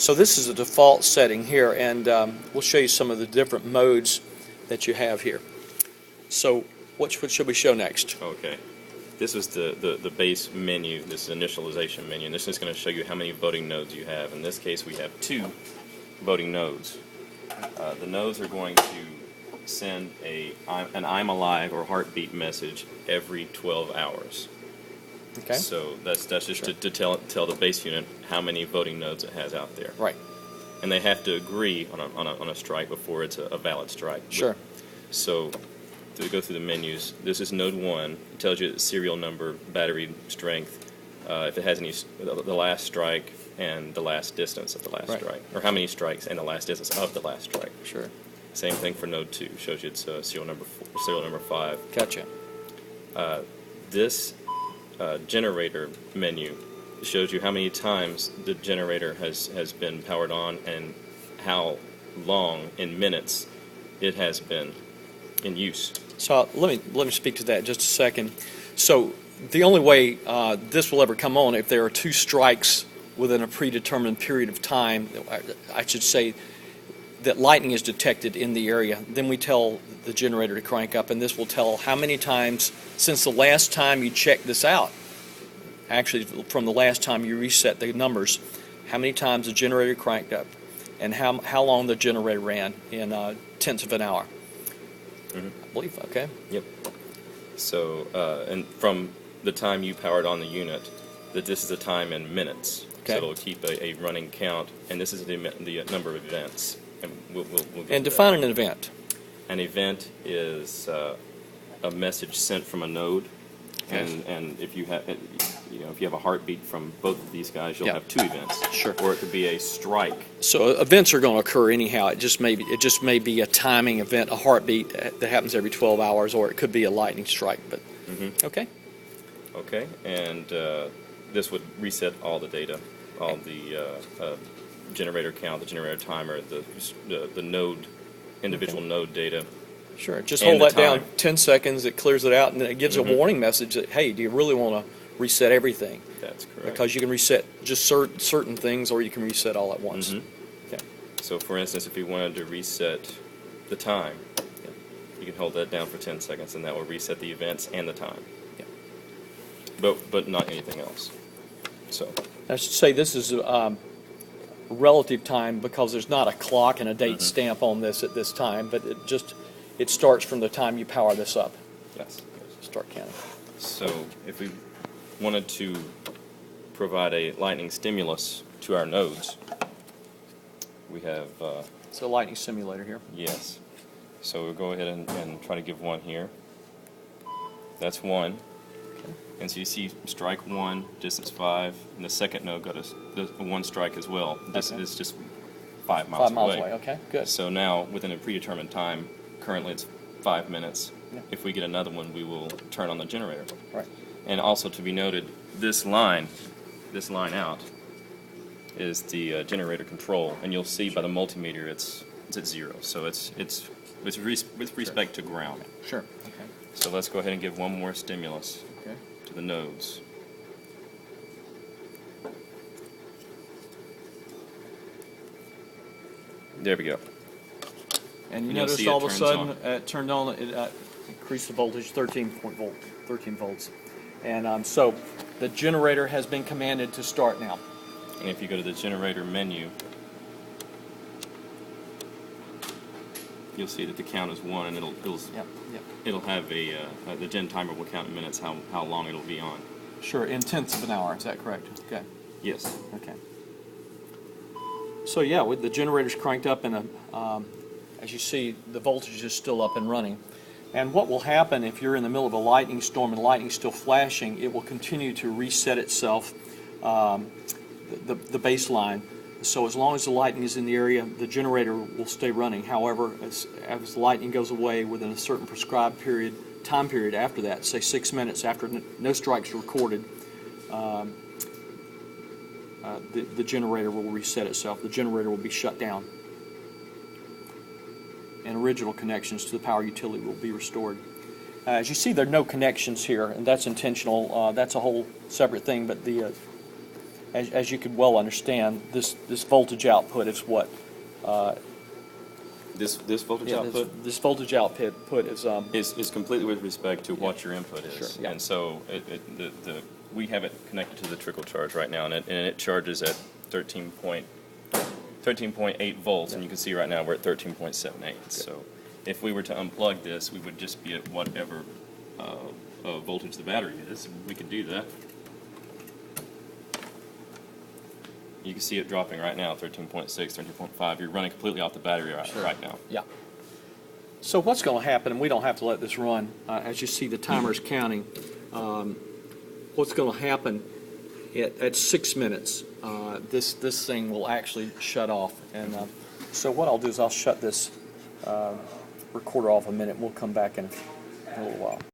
So this is a default setting here, and we'll show you some of the different modes that you have here. So what should we show next? Okay. This is the base menu, this initialization menu, and this is going to show you how many voting nodes you have. In this case, we have 2 voting nodes. The nodes are going to send an I'm alive or heartbeat message every 12 hours. Okay. So that's just to tell the base unit how many voting nodes it has out there. Right. And they have to agree on a strike before it's a valid strike. Sure. So to go through the menus, this is node 1. It tells you the serial number, battery strength, if it has any, the last strike and the last distance of the last strike, or how many strikes and the last distance of the last strike. Sure. Same thing for node 2. Shows you it's serial number 5. Gotcha. This generator menu shows you how many times the generator has been powered on and how long in minutes it has been in use. So let me speak to that just a second. So the only way this will ever come on if there are 2 strikes within a predetermined period of time, I should say, that lightning is detected in the area. Then we tell the generator to crank up, and this will tell how many times since the last time you checked this out. Actually, from the last time you reset the numbers, how many times the generator cranked up, and how long the generator ran in tenths of an hour. Mm-hmm. I believe. Okay. Yep. So, and from the time you powered on the unit, that this is the time in minutes. Okay. So it'll keep a running count, and this is the number of events. And we'll And define an event. An event is a message sent from a node, and if you have if you have a heartbeat from both of these guys, you'll have 2 events. Sure. Or it could be a strike. So events are going to occur anyhow. It just may be a timing event, a heartbeat that happens every 12 hours, or it could be a lightning strike. But okay. Okay, and this would reset all the data, all the generator count, the generator timer, the node, individual node data. Sure. Just hold that down 10 seconds. It clears it out, and then it gives a warning message that, hey, do you really want to reset everything? That's correct. Because you can reset just certain things, or you can reset all at once. Okay. So, for instance, if you wanted to reset the time, you can hold that down for 10 seconds, and that will reset the events and the time. Yeah. But not anything else. So I should say this is relative time because there's not a clock and a date stamp on this at this time, but it starts from the time you power this up. Yes. Start counting. So if we wanted to provide a lightning stimulus to our nodes, we have it's a lightning simulator here. Yes. So we'll go ahead and try to give one here. That's 1. And so you see strike 1, distance 5, and the second node got the 1 strike as well. This is just 5 miles away. 5 miles away, okay, good. So now, within a predetermined time, currently it's 5 minutes. Yeah. If we get another one, we will turn on the generator. Right. And also to be noted, this line out, is the generator control, and you'll see by the multimeter it's at 0. So it's with respect to ground. Sure. Okay. So let's go ahead and give one more stimulus. Okay. To the nodes. There we go. And you notice all of a sudden it turned on, it increased the voltage 13 volts. And so the generator has been commanded to start now. And if you go to the generator menu, you'll see that the count is 1, and it'll have the gen timer will count in minutes how long it'll be on. Sure, in tenths of an hour. Is that correct? Okay. Yes. Okay. So yeah, with the generators cranked up, and as you see, the voltage is still up and running. And what will happen if you're in the middle of a lightning storm and lightning's still flashing? It will continue to reset itself, the baseline. So as long as the lightning is in the area, the will stay running. However, as the lightning goes away within a certain prescribed time period after that, say 6 minutes after no strikes recorded, the generator will reset itself. The generator will be shut down, and original connections to the power utility will be restored. As you see, there are no connections here, and that's intentional. That's a whole separate thing, but as you could well understand, this voltage output is what. This voltage Yeah, output this voltage output is completely with respect to what your input is. Sure, yeah. And so we have it connected to the trickle charge right now, and it charges at 13.8 volts, and you can see right now we're at 13.78. So if we were to unplug this, we would just be at whatever voltage the battery is. We could do that. You can see it dropping right now, 13.6, 13.5. You're running completely off the battery right now. Yeah. So what's going to happen, and we don't have to let this run, as you see the timer's counting, what's going to happen at 6 minutes, this thing will actually shut off. And so what I'll do is I'll shut this recorder off a minute. We'll come back in a little while.